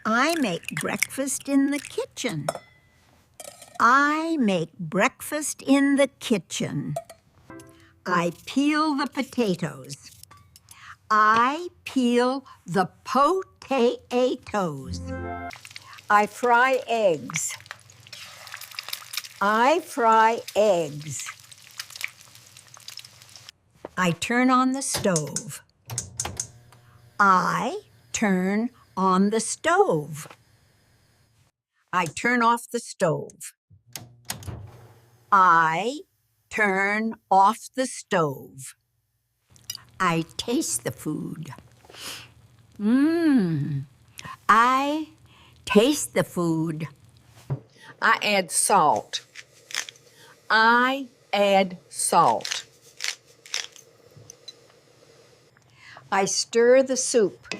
I make breakfast in the kitchen. I make breakfast in the kitchen. I peel the potatoes. I peel the potatoes. I fry eggs. I fry eggs. I turn on the stove. I turn on the stove. I turn off the stove. I turn off the stove. I taste the food. I taste the food. I add salt. I add salt. I stir the soup.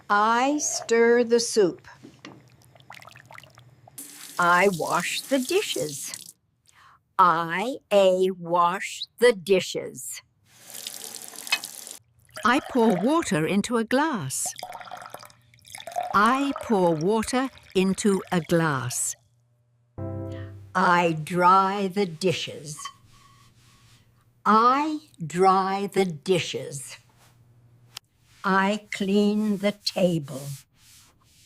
I stir the soup. I wash the dishes. I wash the dishes. I pour water into a glass. I pour water into a glass. I dry the dishes. I dry the dishes. I clean the table.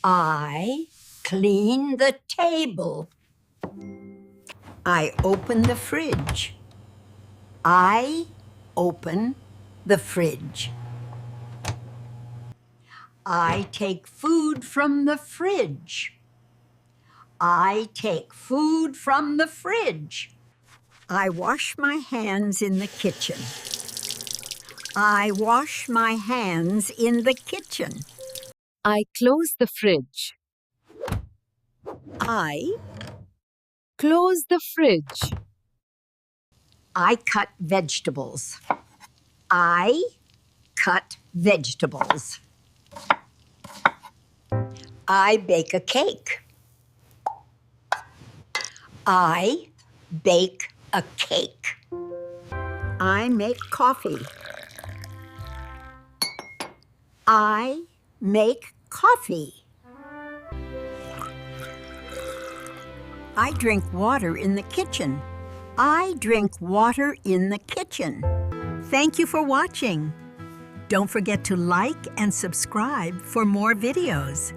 I clean the table. I open the fridge. I open the fridge. I take food from the fridge. I take food from the fridge. I wash my hands in the kitchen. I wash my hands in the kitchen. I close the fridge. I Close the fridge. cut vegetables. I cut vegetables. I bake a cake. I bake a cake. I make coffee. I make coffee. I drink water in the kitchen. I drink water in the kitchen. Thank you for watching. Don't forget to like and subscribe for more videos.